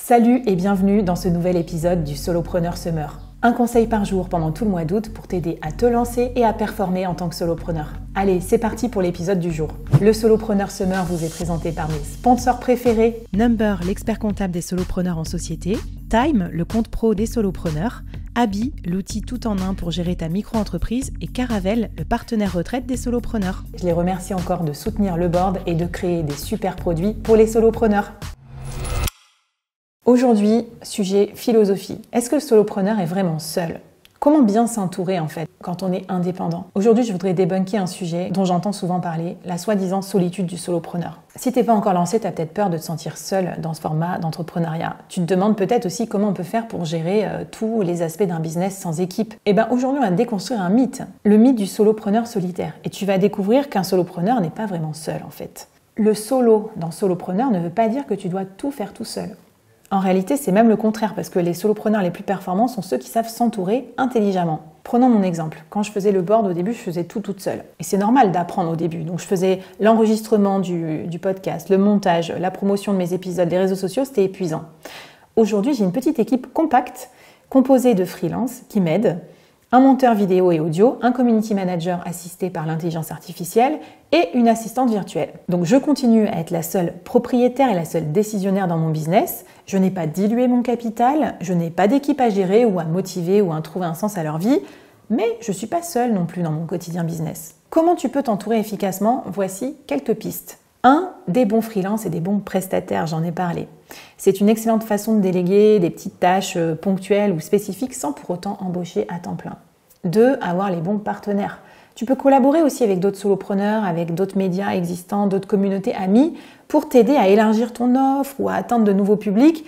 Salut et bienvenue dans ce nouvel épisode du Solopreneur Summer. Un conseil par jour pendant tout le mois d'août pour t'aider à te lancer et à performer en tant que solopreneur. Allez, c'est parti pour l'épisode du jour. Le Solopreneur Summer vous est présenté par mes sponsors préférés. Number, l'expert comptable des solopreneurs en société. Time, le compte pro des solopreneurs. Abi, l'outil tout en un pour gérer ta micro-entreprise. Et Caravelle, le partenaire retraite des solopreneurs. Je les remercie encore de soutenir le board et de créer des super produits pour les solopreneurs. Aujourd'hui, sujet philosophie. Est-ce que le solopreneur est vraiment seul ? Comment bien s'entourer en fait quand on est indépendant ? Aujourd'hui, je voudrais débunker un sujet dont j'entends souvent parler, la soi-disant solitude du solopreneur. Si t'es pas encore lancé, t'as peut-être peur de te sentir seul dans ce format d'entrepreneuriat. Tu te demandes peut-être aussi comment on peut faire pour gérer tous les aspects d'un business sans équipe. Et bien aujourd'hui, on va déconstruire un mythe, le mythe du solopreneur solitaire. Et tu vas découvrir qu'un solopreneur n'est pas vraiment seul en fait. Le solo dans solopreneur ne veut pas dire que tu dois tout faire tout seul. En réalité, c'est même le contraire, parce que les solopreneurs les plus performants sont ceux qui savent s'entourer intelligemment. Prenons mon exemple. Quand je faisais le board au début, je faisais tout toute seule. Et c'est normal d'apprendre au début. Donc je faisais l'enregistrement du podcast, le montage, la promotion de mes épisodes, les réseaux sociaux, c'était épuisant. Aujourd'hui, j'ai une petite équipe compacte, composée de freelance qui m'aident, un monteur vidéo et audio, un community manager assisté par l'intelligence artificielle et une assistante virtuelle. Donc je continue à être la seule propriétaire et la seule décisionnaire dans mon business. Je n'ai pas dilué mon capital, je n'ai pas d'équipe à gérer ou à motiver ou à trouver un sens à leur vie, mais je ne suis pas seule non plus dans mon quotidien business. Comment tu peux t'entourer efficacement ? Voici quelques pistes. 1. Des bons freelances et des bons prestataires, j'en ai parlé. C'est une excellente façon de déléguer des petites tâches ponctuelles ou spécifiques sans pour autant embaucher à temps plein. 2. Avoir les bons partenaires. Tu peux collaborer aussi avec d'autres solopreneurs, avec d'autres médias existants, d'autres communautés amies pour t'aider à élargir ton offre ou à atteindre de nouveaux publics.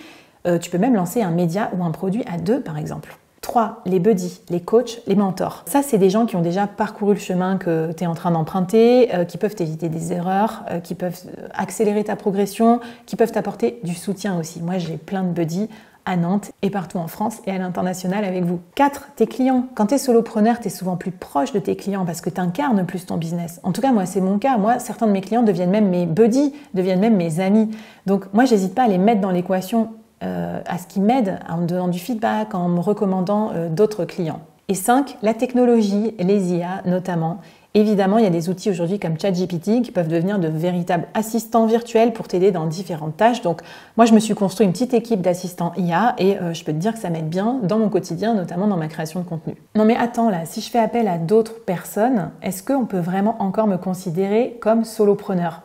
Tu peux même lancer un média ou un produit à deux par exemple. 3. Les buddies, les coachs, les mentors. Ça, c'est des gens qui ont déjà parcouru le chemin que tu es en train d'emprunter, qui peuvent t'éviter des erreurs, qui peuvent accélérer ta progression, qui peuvent t'apporter du soutien aussi. Moi, j'ai plein de buddies à Nantes et partout en France et à l'international avec vous. 4. Tes clients. Quand tu es solopreneur, tu es souvent plus proche de tes clients parce que tu incarnes plus ton business. En tout cas, moi, c'est mon cas. Moi, certains de mes clients deviennent même mes buddies, deviennent même mes amis. Donc, moi, j'hésite pas à les mettre dans l'équation à ce qui m'aide en me donnant du feedback, en me recommandant d'autres clients. Et 5, la technologie, les IA notamment. Évidemment, il y a des outils aujourd'hui comme ChatGPT qui peuvent devenir de véritables assistants virtuels pour t'aider dans différentes tâches. Donc moi, je me suis construit une petite équipe d'assistants IA et je peux te dire que ça m'aide bien dans mon quotidien, notamment dans ma création de contenu. Non mais attends là, si je fais appel à d'autres personnes, est-ce qu'on peut vraiment encore me considérer comme solopreneur ?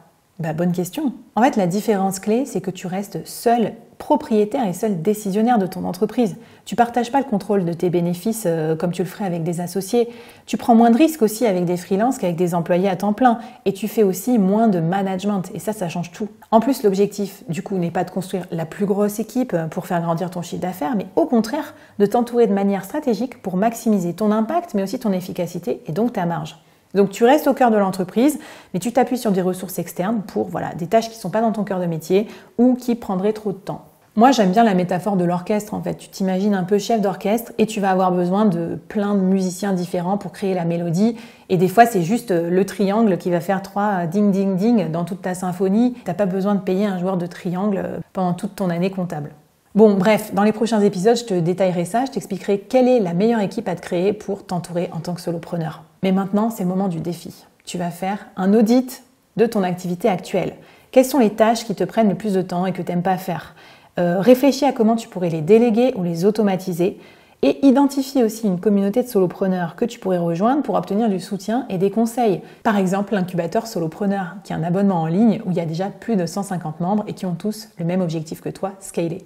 Bonne question. En fait, la différence clé, c'est que tu restes seul propriétaire et seul décisionnaire de ton entreprise. Tu partages pas le contrôle de tes bénéfices comme tu le ferais avec des associés. Tu prends moins de risques aussi avec des freelances qu'avec des employés à temps plein. Et tu fais aussi moins de management. Et ça change tout. En plus, l'objectif, du coup, n'est pas de construire la plus grosse équipe pour faire grandir ton chiffre d'affaires, mais au contraire, de t'entourer de manière stratégique pour maximiser ton impact, mais aussi ton efficacité et donc ta marge. Donc tu restes au cœur de l'entreprise, mais tu t'appuies sur des ressources externes pour des tâches qui ne sont pas dans ton cœur de métier ou qui prendraient trop de temps. Moi, j'aime bien la métaphore de l'orchestre en fait. Tu t'imagines un peu chef d'orchestre et tu vas avoir besoin de plein de musiciens différents pour créer la mélodie. Et des fois, c'est juste le triangle qui va faire 3 ding ding ding dans toute ta symphonie. T'as pas besoin de payer un joueur de triangle pendant toute ton année comptable. Bon, bref, dans les prochains épisodes, je te détaillerai ça, je t'expliquerai quelle est la meilleure équipe à te créer pour t'entourer en tant que solopreneur. Mais maintenant, c'est le moment du défi. Tu vas faire un audit de ton activité actuelle. Quelles sont les tâches qui te prennent le plus de temps et que tu n'aimes pas faire ? Réfléchis à comment tu pourrais les déléguer ou les automatiser et identifie aussi une communauté de solopreneurs que tu pourrais rejoindre pour obtenir du soutien et des conseils. Par exemple, l'incubateur Solopreneur, qui est un abonnement en ligne où il y a déjà plus de 150 membres et qui ont tous le même objectif que toi, scaler.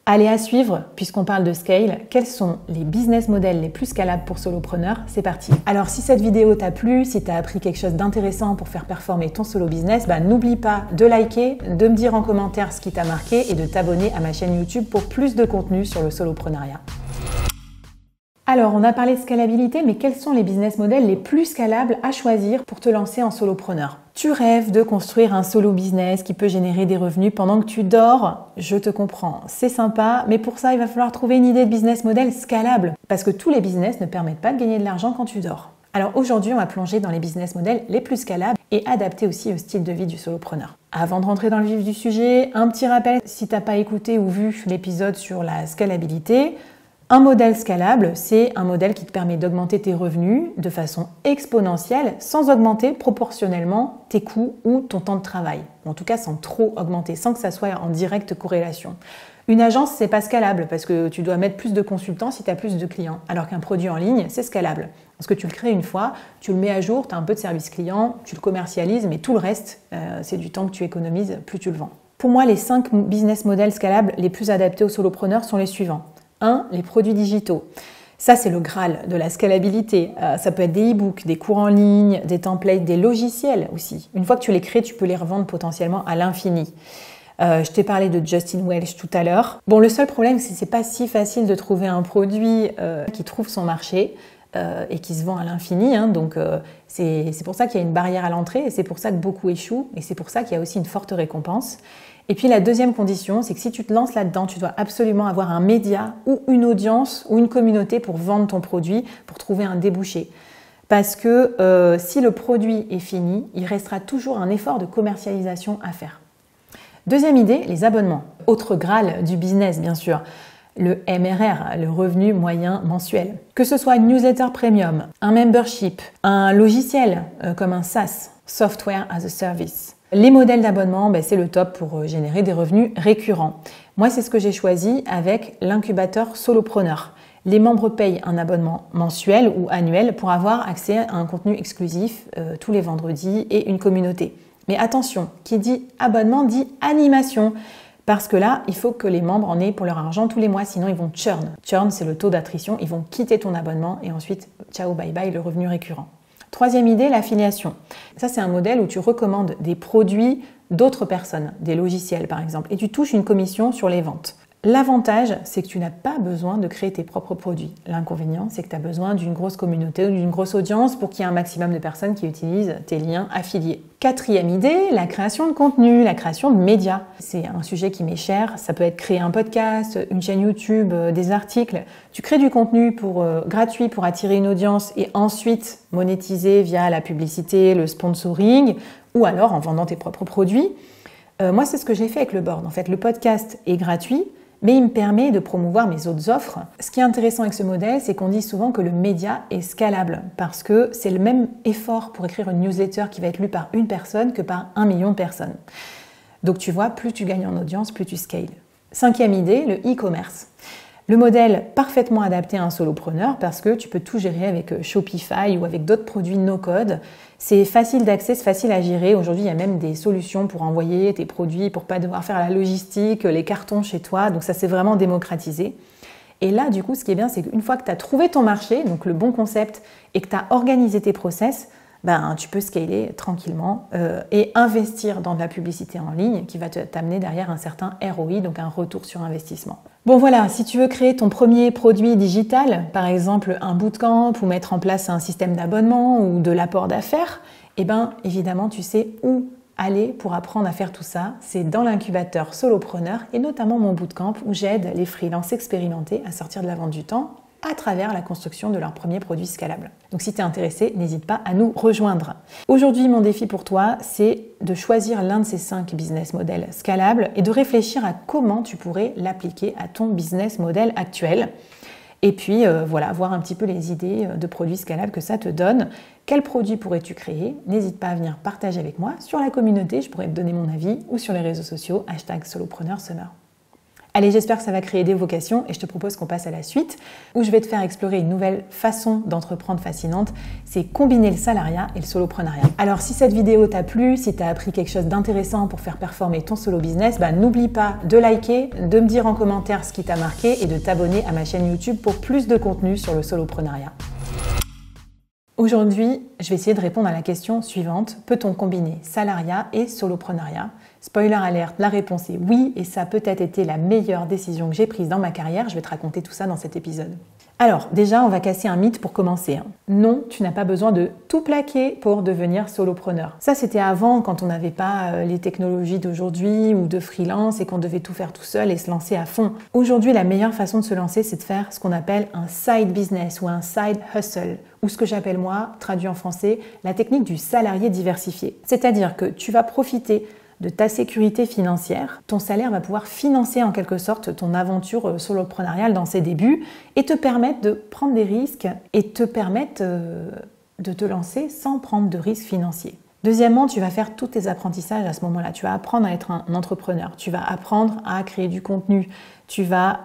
Allez, à suivre, puisqu'on parle de scale, quels sont les business models les plus scalables pour solopreneurs ? C'est parti. Alors, si cette vidéo t'a plu, si t'as appris quelque chose d'intéressant pour faire performer ton solo business, n'oublie pas de liker, de me dire en commentaire ce qui t'a marqué et de t'abonner à ma chaîne YouTube pour plus de contenu sur le soloprenariat. Alors, on a parlé de scalabilité, mais quels sont les business models les plus scalables à choisir pour te lancer en solopreneur ? Tu rêves de construire un solo business qui peut générer des revenus pendant que tu dors ? Je te comprends, c'est sympa, mais pour ça, il va falloir trouver une idée de business model scalable, parce que tous les business ne permettent pas de gagner de l'argent quand tu dors. Alors aujourd'hui, on va plonger dans les business models les plus scalables et adapté aussi au style de vie du solopreneur. Avant de rentrer dans le vif du sujet, un petit rappel si tu n'as pas écouté ou vu l'épisode sur la scalabilité. Un modèle scalable, c'est un modèle qui te permet d'augmenter tes revenus de façon exponentielle sans augmenter proportionnellement tes coûts ou ton temps de travail. En tout cas, sans trop augmenter, sans que ça soit en directe corrélation. Une agence, c'est pas scalable parce que tu dois mettre plus de consultants si tu as plus de clients. Alors qu'un produit en ligne, c'est scalable. Parce que tu le crées une fois, tu le mets à jour, tu as un peu de service client, tu le commercialises, mais tout le reste, c'est du temps que tu économises, plus tu le vends. Pour moi, les 5 business models scalables les plus adaptés aux solopreneurs sont les suivants. 1. Les produits digitaux. Ça, c'est le Graal de la scalabilité. Ça peut être des e-books, des cours en ligne, des templates, des logiciels aussi. Une fois que tu les crées, tu peux les revendre potentiellement à l'infini. Je t'ai parlé de Justin Welch tout à l'heure. Bon, le seul problème, c'est que c'est pas si facile de trouver un produit qui trouve son marché et qui se vend à l'infini. Donc, c'est pour ça qu'il y a une barrière à l'entrée et c'est pour ça que beaucoup échouent et c'est pour ça qu'il y a aussi une forte récompense. Et puis la deuxième condition, c'est que si tu te lances là-dedans, tu dois absolument avoir un média ou une audience ou une communauté pour vendre ton produit, pour trouver un débouché. Parce que si le produit est fini, il restera toujours un effort de commercialisation à faire. Deuxième idée, les abonnements. Autre Graal du business, bien sûr. Le MRR, le revenu moyen mensuel. Que ce soit une newsletter premium, un membership, un logiciel comme un SaaS, Software as a Service. Les modèles d'abonnement, c'est le top pour générer des revenus récurrents. Moi, c'est ce que j'ai choisi avec l'incubateur Solopreneur. Les membres payent un abonnement mensuel ou annuel pour avoir accès à un contenu exclusif tous les vendredis et une communauté. Mais attention, qui dit abonnement dit animation. Parce que là, il faut que les membres en aient pour leur argent tous les mois, sinon ils vont churn. Churn, c'est le taux d'attrition, ils vont quitter ton abonnement et ensuite, ciao, bye bye, le revenu récurrent. Troisième idée, l'affiliation. Ça, c'est un modèle où tu recommandes des produits d'autres personnes, des logiciels par exemple, et tu touches une commission sur les ventes. L'avantage, c'est que tu n'as pas besoin de créer tes propres produits. L'inconvénient, c'est que tu as besoin d'une grosse communauté ou d'une grosse audience pour qu'il y ait un maximum de personnes qui utilisent tes liens affiliés. Quatrième idée, la création de contenu, la création de médias. C'est un sujet qui m'est cher. Ça peut être créer un podcast, une chaîne YouTube, des articles. Tu crées du contenu gratuit pour attirer une audience et ensuite monétiser via la publicité, le sponsoring ou alors en vendant tes propres produits. Moi, c'est ce que j'ai fait avec le board. En fait, le podcast est gratuit, mais il me permet de promouvoir mes autres offres. Ce qui est intéressant avec ce modèle, c'est qu'on dit souvent que le média est scalable parce que c'est le même effort pour écrire une newsletter qui va être lue par une personne que par 1 million de personnes. Donc tu vois, plus tu gagnes en audience, plus tu scales. Cinquième idée, le e-commerce. Le modèle parfaitement adapté à un solopreneur parce que tu peux tout gérer avec Shopify ou avec d'autres produits no-code. C'est facile d'accès, c'est facile à gérer. Aujourd'hui, il y a même des solutions pour envoyer tes produits, pour pas devoir faire la logistique, les cartons chez toi. Donc ça, c'est vraiment démocratisé. Et là, du coup, ce qui est bien, c'est qu'une fois que tu as trouvé ton marché, donc le bon concept, et que tu as organisé tes process, tu peux scaler tranquillement et investir dans de la publicité en ligne qui va t'amener derrière un certain ROI, donc un retour sur investissement. Bon voilà, si tu veux créer ton premier produit digital, par exemple un bootcamp ou mettre en place un système d'abonnement ou de l'apport d'affaires, évidemment tu sais où aller pour apprendre à faire tout ça. C'est dans l'incubateur Solopreneur et notamment mon bootcamp où j'aide les freelances expérimentés à sortir de la vente du temps à travers la construction de leur premier produit scalable. Donc si tu es intéressé, n'hésite pas à nous rejoindre. Aujourd'hui, mon défi pour toi, c'est de choisir l'un de ces 5 business models scalables et de réfléchir à comment tu pourrais l'appliquer à ton business model actuel. Et puis voir un petit peu les idées de produits scalables que ça te donne. Quel produit pourrais-tu créer? N'hésite pas à venir partager avec moi sur la communauté, je pourrais te donner mon avis, ou sur les réseaux sociaux, #SolopreneurSummer. Allez, j'espère que ça va créer des vocations et je te propose qu'on passe à la suite où je vais te faire explorer une nouvelle façon d'entreprendre fascinante, c'est combiner le salariat et le soloprenariat. Alors si cette vidéo t'a plu, si tu as appris quelque chose d'intéressant pour faire performer ton solo business, n'oublie pas de liker, de me dire en commentaire ce qui t'a marqué et de t'abonner à ma chaîne YouTube pour plus de contenu sur le soloprenariat. Aujourd'hui, je vais essayer de répondre à la question suivante. Peut-on combiner salariat et soloprenariat? Spoiler alert, la réponse est oui et ça a peut-être été la meilleure décision que j'ai prise dans ma carrière. Je vais te raconter tout ça dans cet épisode. Alors déjà, on va casser un mythe pour commencer. Non, tu n'as pas besoin de tout plaquer pour devenir solopreneur. Ça, c'était avant quand on n'avait pas les technologies d'aujourd'hui ou de freelance et qu'on devait tout faire tout seul et se lancer à fond. Aujourd'hui, la meilleure façon de se lancer, c'est de faire ce qu'on appelle un side business ou un side hustle, où ou ce que j'appelle moi, traduit en français, la technique du salarié diversifié. C'est-à-dire que tu vas profiter de ta sécurité financière, ton salaire va pouvoir financer en quelque sorte ton aventure soloprenariale dans ses débuts et te permettre de prendre des risques et te permettre de te lancer sans prendre de risques financiers. Deuxièmement, tu vas faire tous tes apprentissages à ce moment-là. Tu vas apprendre à être un entrepreneur, tu vas apprendre à créer du contenu, tu vas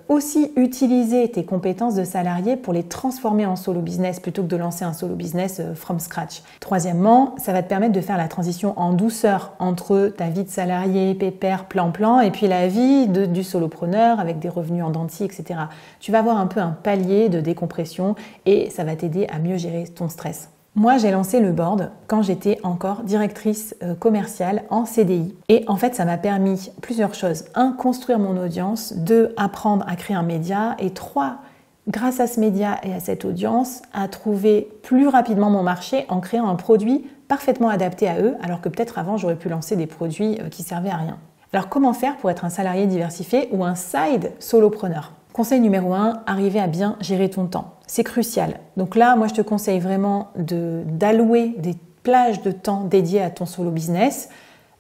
aussi utiliser tes compétences de salarié pour les transformer en solo business plutôt que de lancer un solo business from scratch. Troisièmement, ça va te permettre de faire la transition en douceur entre ta vie de salarié, pépère, plan-plan, et puis la vie du solopreneur avec des revenus en dents de scie, etc. Tu vas avoir un peu un palier de décompression et ça va t'aider à mieux gérer ton stress. Moi, j'ai lancé le board quand j'étais encore directrice commerciale en CDI. Et en fait, ça m'a permis plusieurs choses. 1, construire mon audience. 2, apprendre à créer un média. Et 3, grâce à ce média et à cette audience, à trouver plus rapidement mon marché en créant un produit parfaitement adapté à eux, alors que peut-être avant, j'aurais pu lancer des produits qui servaient à rien. Alors, comment faire pour être un salarié diversifié ou un side solopreneur ? Conseil numéro 1, arriver à bien gérer ton temps. C'est crucial. Donc là, moi, je te conseille vraiment d'allouer des plages de temps dédiées à ton solo business,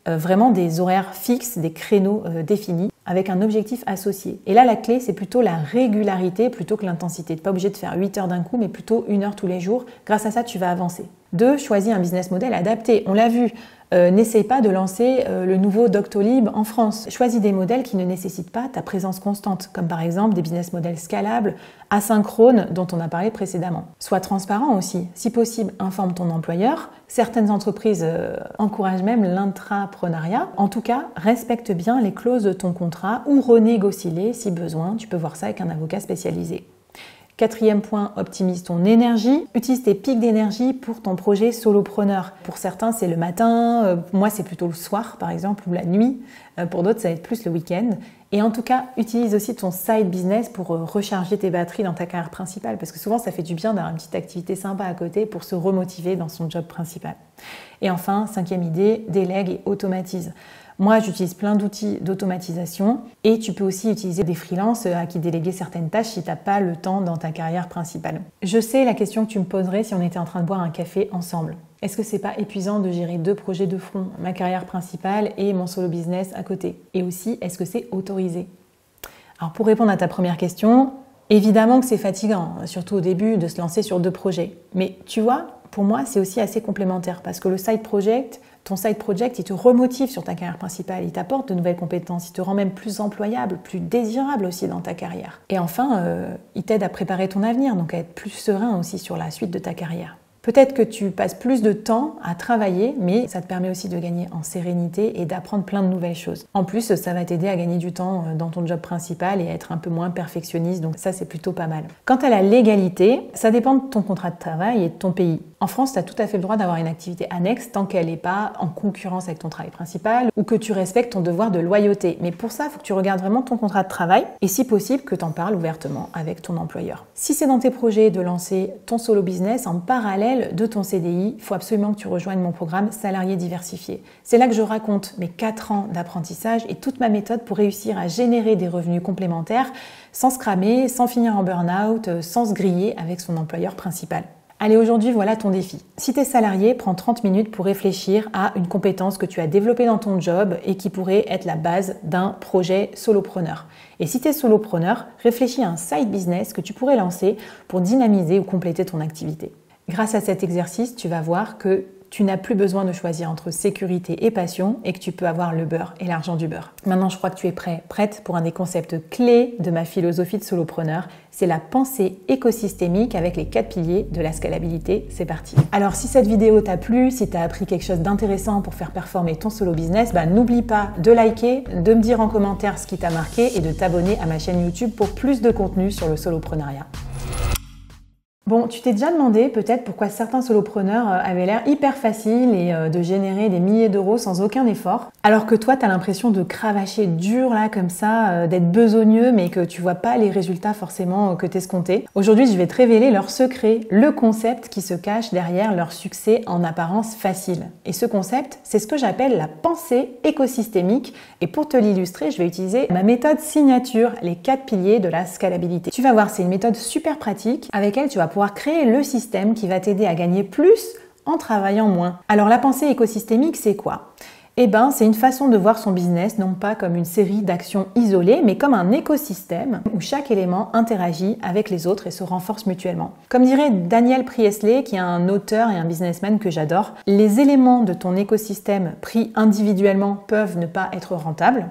vraiment des horaires fixes, des créneaux définis, avec un objectif associé. Et là, la clé, c'est plutôt la régularité plutôt que l'intensité. Tu n'es pas obligé de faire 8 heures d'un coup, mais plutôt 1 heure tous les jours. Grâce à ça, tu vas avancer. 2, choisis un business model adapté. On l'a vu, n'essaye pas de lancer le nouveau Doctolib en France. Choisis des modèles qui ne nécessitent pas ta présence constante, comme par exemple des business models scalables, asynchrones, dont on a parlé précédemment. Sois transparent aussi. Si possible, informe ton employeur. Certaines entreprises encouragent même l'intrapreneuriat. En tout cas, respecte bien les clauses de ton contrat ou renégocie-les si besoin. Tu peux voir ça avec un avocat spécialisé. 4e point, optimise ton énergie. Utilise tes pics d'énergie pour ton projet solopreneur. Pour certains, c'est le matin. Moi, c'est plutôt le soir, par exemple, ou la nuit. Pour d'autres, ça va être plus le week-end. Et en tout cas, utilise aussi ton side business pour recharger tes batteries dans ta carrière principale. Parce que souvent, ça fait du bien d'avoir une petite activité sympa à côté pour se remotiver dans son job principal. Et enfin, 5e idée, délègue et automatise. Moi, j'utilise plein d'outils d'automatisation et tu peux aussi utiliser des freelances à qui déléguer certaines tâches si tu n'as pas le temps dans ta carrière principale. Je sais la question que tu me poserais si on était en train de boire un café ensemble. Est-ce que c'est pas épuisant de gérer 2 projets de front, ma carrière principale et mon solo business à côté? Et aussi, est-ce que c'est autorisé? Alors pour répondre à ta première question, évidemment que c'est fatigant, surtout au début, de se lancer sur 2 projets. Mais tu vois, pour moi, c'est aussi assez complémentaire parce que le side project, ton side project, il te remotive sur ta carrière principale, il t'apporte de nouvelles compétences, il te rend même plus employable, plus désirable aussi dans ta carrière. Et enfin, il t'aide à préparer ton avenir, donc à être plus serein aussi sur la suite de ta carrière. Peut-être que tu passes plus de temps à travailler, mais ça te permet aussi de gagner en sérénité et d'apprendre plein de nouvelles choses. En plus, ça va t'aider à gagner du temps dans ton job principal et à être un peu moins perfectionniste, donc ça c'est plutôt pas mal. Quant à la légalité, ça dépend de ton contrat de travail et de ton pays. En France, tu as tout à fait le droit d'avoir une activité annexe tant qu'elle n'est pas en concurrence avec ton travail principal ou que tu respectes ton devoir de loyauté. Mais pour ça, il faut que tu regardes vraiment ton contrat de travail et si possible que tu en parles ouvertement avec ton employeur. Si c'est dans tes projets de lancer ton solo business en parallèle de ton CDI, il faut absolument que tu rejoignes mon programme Salarié diversifié. C'est là que je raconte mes 4 ans d'apprentissage et toute ma méthode pour réussir à générer des revenus complémentaires sans se cramer, sans finir en burn-out, sans se griller avec son employeur principal. Allez, aujourd'hui, voilà ton défi. Si tu es salarié, prends 30 minutes pour réfléchir à une compétence que tu as développée dans ton job et qui pourrait être la base d'un projet solopreneur. Et si tu es solopreneur, réfléchis à un side business que tu pourrais lancer pour dynamiser ou compléter ton activité. Grâce à cet exercice, tu vas voir que tu n'as plus besoin de choisir entre sécurité et passion et que tu peux avoir le beurre et l'argent du beurre. Maintenant, je crois que tu es prête pour un des concepts clés de ma philosophie de solopreneur. C'est la pensée écosystémique avec les 4 piliers de la scalabilité. C'est parti. Alors, si cette vidéo t'a plu, si tu as appris quelque chose d'intéressant pour faire performer ton solo business, n'oublie pas de liker, de me dire en commentaire ce qui t'a marqué et de t'abonner à ma chaîne YouTube pour plus de contenu sur le soloprenariat. Bon, tu t'es déjà demandé peut-être pourquoi certains solopreneurs avaient l'air hyper faciles et de générer des milliers d'euros sans aucun effort, alors que toi, tu as l'impression de cravacher dur là comme ça, d'être besogneux, mais que tu vois pas les résultats forcément que t'escomptais. Aujourd'hui, je vais te révéler leur secret, le concept qui se cache derrière leur succès en apparence facile. Et ce concept, c'est ce que j'appelle la pensée écosystémique. Et pour te l'illustrer, je vais utiliser ma méthode signature, les 4 piliers de la scalabilité. Tu vas voir, c'est une méthode super pratique avec elle tu vas pouvoir créer le système qui va t'aider à gagner plus en travaillant moins. Alors la pensée écosystémique, c'est quoi ? Eh ben, c'est une façon de voir son business non pas comme une série d'actions isolées, mais comme un écosystème où chaque élément interagit avec les autres et se renforce mutuellement. Comme dirait Daniel Priestley, qui est un auteur et un businessman que j'adore, les éléments de ton écosystème pris individuellement peuvent ne pas être rentables,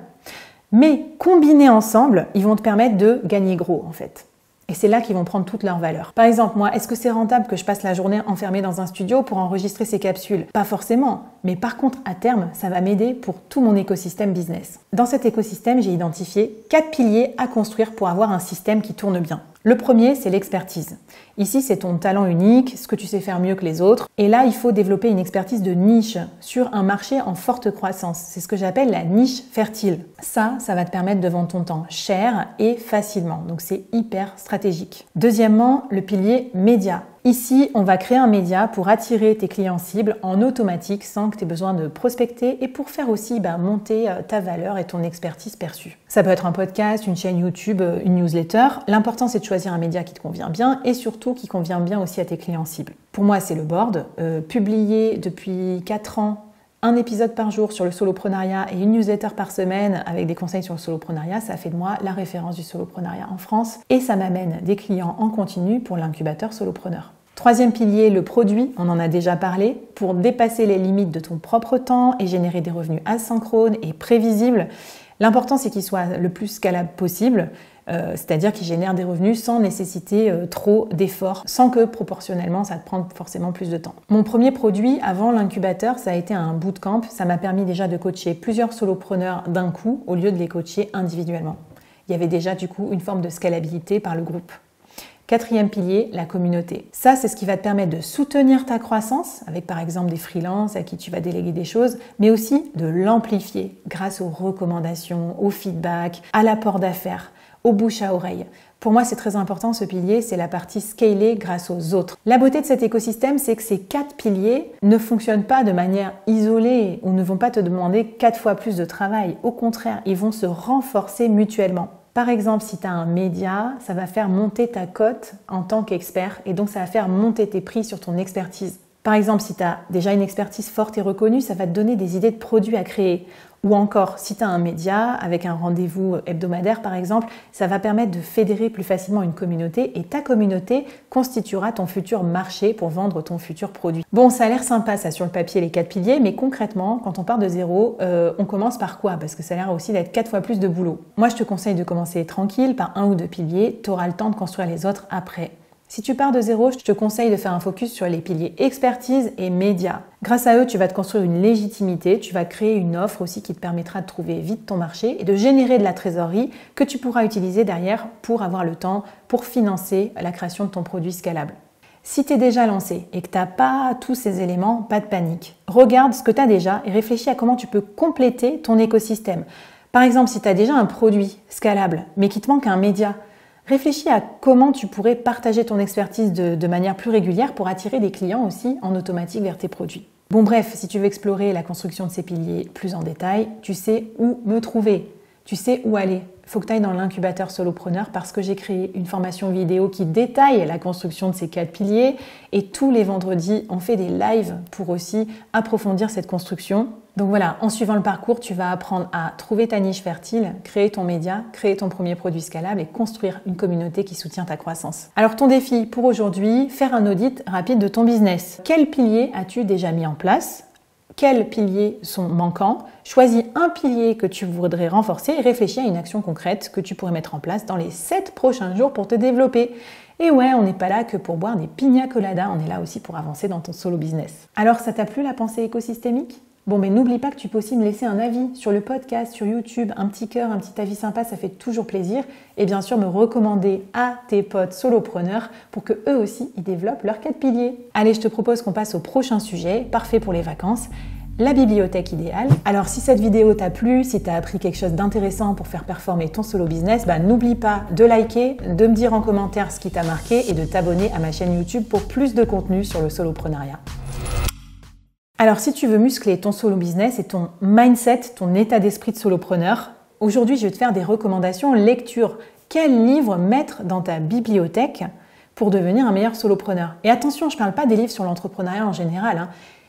mais combinés ensemble, ils vont te permettre de gagner gros en fait. Et c'est là qu'ils vont prendre toute leur valeur. Par exemple, moi, est-ce que c'est rentable que je passe la journée enfermée dans un studio pour enregistrer ces capsules ? Pas forcément. Mais par contre, à terme, ça va m'aider pour tout mon écosystème business. Dans cet écosystème, j'ai identifié 4 piliers à construire pour avoir un système qui tourne bien. Le premier, c'est l'expertise. Ici, c'est ton talent unique, ce que tu sais faire mieux que les autres. Et là, il faut développer une expertise de niche sur un marché en forte croissance. C'est ce que j'appelle la niche fertile. Ça va te permettre de vendre ton temps cher et facilement. Donc, c'est hyper stratégique. Deuxièmement, le pilier média. Ici, on va créer un média pour attirer tes clients cibles en automatique sans que tu aies besoin de prospecter et pour faire aussi monter ta valeur et ton expertise perçue. Ça peut être un podcast, une chaîne YouTube, une newsletter. L'important, c'est de choisir un média qui te convient bien et surtout qui convient bien aussi à tes clients cibles. Pour moi, c'est le board. Publier depuis 4 ans un épisode par jour sur le soloprenariat et une newsletter par semaine avec des conseils sur le soloprenariat, ça fait de moi la référence du soloprenariat en France et ça m'amène des clients en continu pour l'incubateur solopreneur. Troisième pilier, le produit, on en a déjà parlé. Pour dépasser les limites de ton propre temps et générer des revenus asynchrones et prévisibles, l'important c'est qu'il soit le plus scalable possible. C'est-à-dire qu'il génère des revenus sans nécessiter trop d'efforts, sans que proportionnellement ça te prenne forcément plus de temps. Mon premier produit avant l'incubateur, ça a été un bootcamp. Ça m'a permis déjà de coacher plusieurs solopreneurs d'un coup au lieu de les coacher individuellement. Il y avait déjà du coup une forme de scalabilité par le groupe. Quatrième pilier, la communauté. Ça, c'est ce qui va te permettre de soutenir ta croissance avec par exemple des freelances à qui tu vas déléguer des choses, mais aussi de l'amplifier grâce aux recommandations, au feedback, à l'apport d'affaires, au bouche à oreille. Pour moi, c'est très important, ce pilier, c'est la partie scalée grâce aux autres. La beauté de cet écosystème, c'est que ces 4 piliers ne fonctionnent pas de manière isolée ou ne vont pas te demander 4 fois plus de travail. Au contraire, ils vont se renforcer mutuellement. Par exemple, si tu as un média, ça va faire monter ta cote en tant qu'expert et donc ça va faire monter tes prix sur ton expertise. Par exemple, si tu as déjà une expertise forte et reconnue, ça va te donner des idées de produits à créer. Ou encore, si tu as un média avec un rendez-vous hebdomadaire par exemple, ça va permettre de fédérer plus facilement une communauté et ta communauté constituera ton futur marché pour vendre ton futur produit. Bon, ça a l'air sympa ça sur le papier les 4 piliers, mais concrètement, quand on part de zéro, on commence par quoi ? Parce que ça a l'air aussi d'être 4 fois plus de boulot. Moi, je te conseille de commencer tranquille par 1 ou 2 piliers, tu auras le temps de construire les autres après. Si tu pars de zéro, je te conseille de faire un focus sur les piliers expertise et médias. Grâce à eux, tu vas te construire une légitimité, tu vas créer une offre aussi qui te permettra de trouver vite ton marché et de générer de la trésorerie que tu pourras utiliser derrière pour avoir le temps pour financer la création de ton produit scalable. Si tu es déjà lancé et que tu n'as pas tous ces éléments, pas de panique. Regarde ce que tu as déjà et réfléchis à comment tu peux compléter ton écosystème. Par exemple, si tu as déjà un produit scalable mais qu'il te manque un média, réfléchis à comment tu pourrais partager ton expertise de manière plus régulière pour attirer des clients aussi en automatique vers tes produits. Bon bref, si tu veux explorer la construction de ces piliers plus en détail, tu sais où me trouver, tu sais où aller. Il faut que tu ailles dans l'incubateur solopreneur parce que j'ai créé une formation vidéo qui détaille la construction de ces 4 piliers et tous les vendredis, on fait des lives pour aussi approfondir cette construction. Donc voilà, en suivant le parcours, tu vas apprendre à trouver ta niche fertile, créer ton média, créer ton premier produit scalable et construire une communauté qui soutient ta croissance. Alors ton défi pour aujourd'hui, faire un audit rapide de ton business. Quels piliers as-tu déjà mis en place ? Quels piliers sont manquants? Choisis un pilier que tu voudrais renforcer et réfléchis à une action concrète que tu pourrais mettre en place dans les 7 prochains jours pour te développer. Et ouais, on n'est pas là que pour boire des piña coladas, on est là aussi pour avancer dans ton solo business. Alors, ça t'a plu la pensée écosystémique? Bon, mais n'oublie pas que tu peux aussi me laisser un avis sur le podcast, sur YouTube, un petit cœur, un petit avis sympa, ça fait toujours plaisir. Et bien sûr, me recommander à tes potes solopreneurs pour que eux aussi, ils développent leurs 4 piliers. Allez, je te propose qu'on passe au prochain sujet, parfait pour les vacances, la bibliothèque idéale. Alors, si cette vidéo t'a plu, si tu as appris quelque chose d'intéressant pour faire performer ton solo business, n'oublie pas de liker, de me dire en commentaire ce qui t'a marqué et de t'abonner à ma chaîne YouTube pour plus de contenu sur le soloprenariat. Alors, si tu veux muscler ton solo business et ton mindset, ton état d'esprit de solopreneur, aujourd'hui, je vais te faire des recommandations lecture. Quel livre mettre dans ta bibliothèque pour devenir un meilleur solopreneur. Et attention, je ne parle pas des livres sur l'entrepreneuriat en général, hein.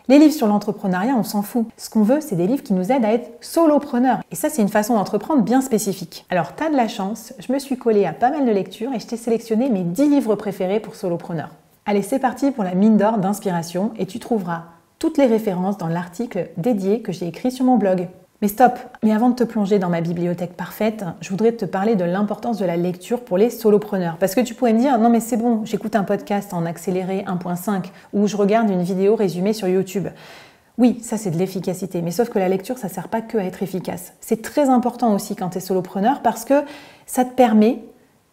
Les livres sur l'entrepreneuriat, on s'en fout. Ce qu'on veut, c'est des livres qui nous aident à être solopreneurs. Et ça, c'est une façon d'entreprendre bien spécifique. Alors, t'as de la chance, je me suis collée à pas mal de lectures et je t'ai sélectionné mes 10 livres préférés pour solopreneurs. Allez, c'est parti pour la mine d'or d'inspiration et tu trouveras toutes les références dans l'article dédié que j'ai écrit sur mon blog. Mais stop! Mais avant de te plonger dans ma bibliothèque parfaite, je voudrais te parler de l'importance de la lecture pour les solopreneurs. Parce que tu pourrais me dire, non mais c'est bon, j'écoute un podcast en accéléré 1.5 ou je regarde une vidéo résumée sur YouTube. Oui, ça c'est de l'efficacité, mais sauf que la lecture, ça ne sert pas que à être efficace. C'est très important aussi quand tu es solopreneur parce que ça te permet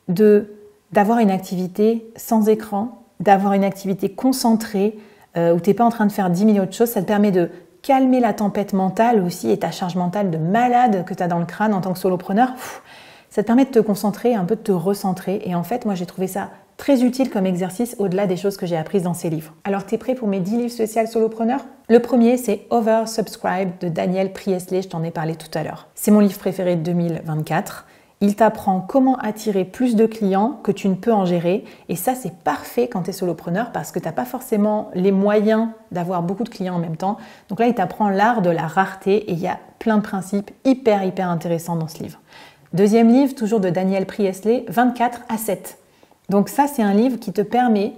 d'avoir une activité sans écran, d'avoir une activité concentrée, où tu n'es pas en train de faire 10 millions de choses. Ça te permet de calmer la tempête mentale aussi et ta charge mentale de malade que tu as dans le crâne en tant que solopreneur. Ça te permet de te concentrer, un peu de te recentrer. Et en fait, moi, j'ai trouvé ça très utile comme exercice au-delà des choses que j'ai apprises dans ces livres. Alors, tu es prêt pour mes 10 livres spéciaux solopreneurs? Le premier, c'est Oversubscribe de Daniel Priestley. Je t'en ai parlé tout à l'heure. C'est mon livre préféré de 2024. Il t'apprend comment attirer plus de clients que tu ne peux en gérer. Et ça, c'est parfait quand tu es solopreneur parce que tu n'as pas forcément les moyens d'avoir beaucoup de clients en même temps. Donc là, il t'apprend l'art de la rareté et il y a plein de principes hyper intéressants dans ce livre. Deuxième livre, toujours de Daniel Priestley, 24 à 7. Donc ça, c'est un livre qui te permet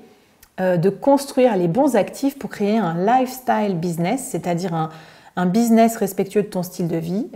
de construire les bons actifs pour créer un lifestyle business, c'est-à-dire un business respectueux de ton style de vie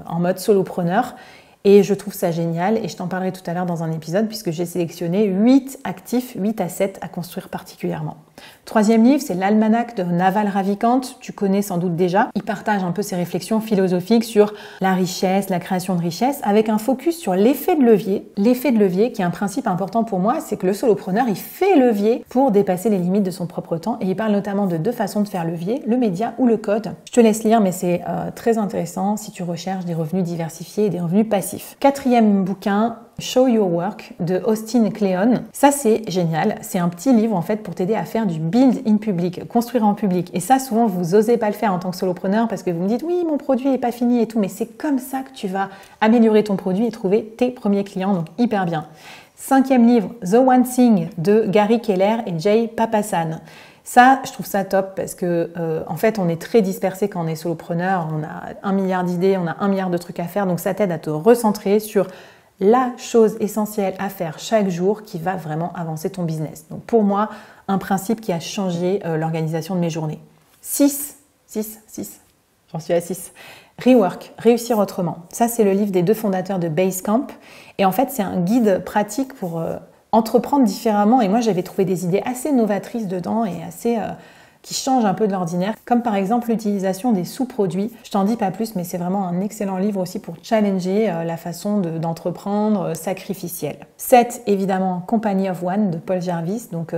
en mode solopreneur. Et je trouve ça génial et je t'en parlerai tout à l'heure dans un épisode puisque j'ai sélectionné 8 actifs, 8 à 7 à construire particulièrement. Troisième livre, c'est l'Almanach de Naval Ravikant. Tu connais sans doute déjà. Il partage un peu ses réflexions philosophiques sur la richesse, la création de richesse avec un focus sur l'effet de levier. L'effet de levier qui est un principe important pour moi, c'est que le solopreneur, il fait levier pour dépasser les limites de son propre temps et il parle notamment de 2 façons de faire levier, le média ou le code. Je te laisse lire mais c'est très intéressant si tu recherches des revenus diversifiés et des revenus passifs. Quatrième bouquin, Show Your Work de Austin Kleon. Ça, c'est génial. C'est un petit livre en fait pour t'aider à faire du build in public, construire en public. Et ça, souvent, vous osez pas le faire en tant que solopreneur parce que vous me dites oui, mon produit est pas fini et tout, mais c'est comme ça que tu vas améliorer ton produit et trouver tes premiers clients. Donc hyper bien. Cinquième livre, The One Thing de Gary Keller et Jay Papasan. Ça, je trouve ça top parce que en fait, on est très dispersé quand on est solopreneur. On a 1 milliard d'idées, on a 1 milliard de trucs à faire. Donc ça t'aide à te recentrer sur la chose essentielle à faire chaque jour qui va vraiment avancer ton business. Donc pour moi, un principe qui a changé l'organisation de mes journées. 6, j'en suis à 6. Rework, réussir autrement. Ça, c'est le livre des 2 fondateurs de Basecamp. Et en fait, c'est un guide pratique pour entreprendre différemment. Et moi, j'avais trouvé des idées assez novatrices dedans et assez qui changent un peu de l'ordinaire, comme par exemple l'utilisation des sous-produits. Je t'en dis pas plus, mais c'est vraiment un excellent livre aussi pour challenger la façon d'entreprendre sacrificielle. 7, évidemment, Company of One de Paul Jarvis. Donc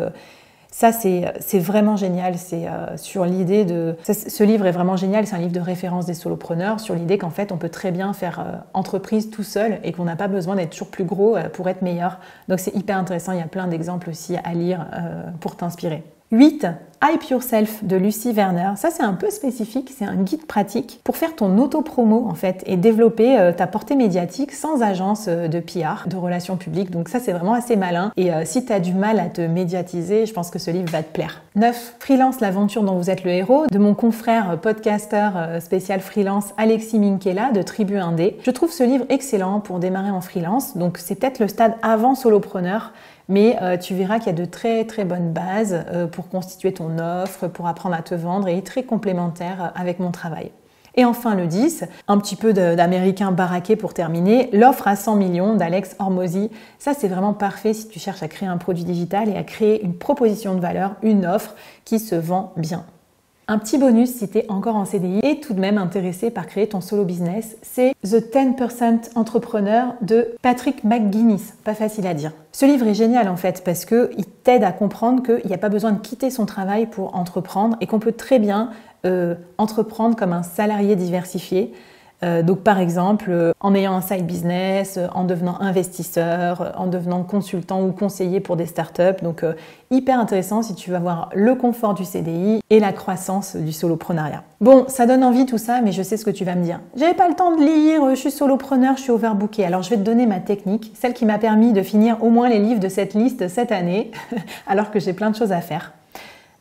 ça, c'est vraiment génial. C'est sur l'idée de... Ce livre est vraiment génial. C'est un livre de référence des solopreneurs sur l'idée qu'en fait, on peut très bien faire entreprise tout seul et qu'on n'a pas besoin d'être toujours plus gros pour être meilleur. Donc c'est hyper intéressant. Il y a plein d'exemples aussi à lire pour t'inspirer. 8. Hype Yourself de Lucy Werner. Ça, c'est un peu spécifique. C'est un guide pratique pour faire ton auto-promo, en fait, et développer ta portée médiatique sans agence de PR, de relations publiques. Donc ça, c'est vraiment assez malin. Et si tu as du mal à te médiatiser, je pense que ce livre va te plaire. 9. Freelance, l'aventure dont vous êtes le héros, de mon confrère podcasteur spécial freelance Alexis Minkela de Tribu Indé. Je trouve ce livre excellent pour démarrer en freelance. Donc c'est peut-être le stade avant solopreneur. Mais tu verras qu'il y a de très très bonnes bases pour constituer ton offre, pour apprendre à te vendre et très complémentaire avec mon travail. Et enfin le 10, un petit peu d'américain baraqué pour terminer, l'offre à 100 millions d'Alex Hormozy. Ça c'est vraiment parfait si tu cherches à créer un produit digital et à créer une proposition de valeur, une offre qui se vend bien. Un petit bonus si tu es encore en CDI et tout de même intéressé par créer ton solo business, c'est The 10% Entrepreneur de Patrick McGuinness. Pas facile à dire. Ce livre est génial en fait parce qu'il t'aide à comprendre qu'il n'y a pas besoin de quitter son travail pour entreprendre et qu'on peut très bien entreprendre comme un salarié diversifié Donc par exemple, en ayant un side business, en devenant investisseur, en devenant consultant ou conseiller pour des startups. Donc hyper intéressant si tu veux avoir le confort du CDI et la croissance du soloprenariat. Bon, ça donne envie tout ça, mais je sais ce que tu vas me dire. J'avais pas le temps de lire, je suis solopreneur, je suis overbookée. Alors je vais te donner ma technique, celle qui m'a permis de finir au moins les livres de cette liste cette année, alors que j'ai plein de choses à faire.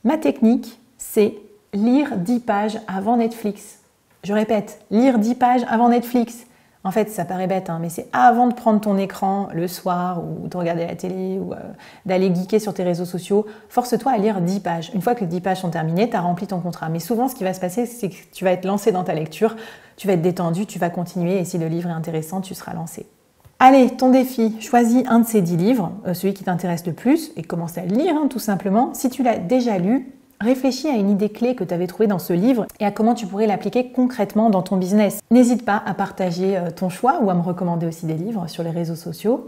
Ma technique, c'est lire 10 pages avant Netflix. Je répète, lire 10 pages avant Netflix. En fait, ça paraît bête, mais c'est avant de prendre ton écran le soir ou de regarder la télé ou d'aller geeker sur tes réseaux sociaux. Force-toi à lire 10 pages. Une fois que les 10 pages sont terminées, tu as rempli ton contrat. Mais souvent, ce qui va se passer, c'est que tu vas être lancé dans ta lecture, tu vas être détendu, tu vas continuer et si le livre est intéressant, tu seras lancé. Allez, ton défi, choisis un de ces 10 livres, celui qui t'intéresse le plus et commence à le lire tout simplement. Si tu l'as déjà lu, réfléchis à une idée clé que tu avais trouvée dans ce livre et à comment tu pourrais l'appliquer concrètement dans ton business. N'hésite pas à partager ton choix ou à me recommander aussi des livres sur les réseaux sociaux,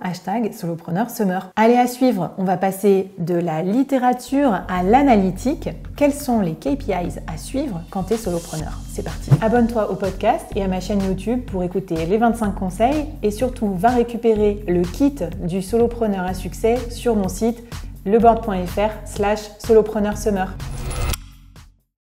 #SolopreneurSummer. Allez, à suivre, on va passer de la littérature à l'analytique. Quels sont les KPIs à suivre quand tu es solopreneur? C'est parti. Abonne-toi au podcast et à ma chaîne YouTube pour écouter les 25 conseils et surtout va récupérer le kit du solopreneur à succès sur mon site leboard.fr/solopreneursummer.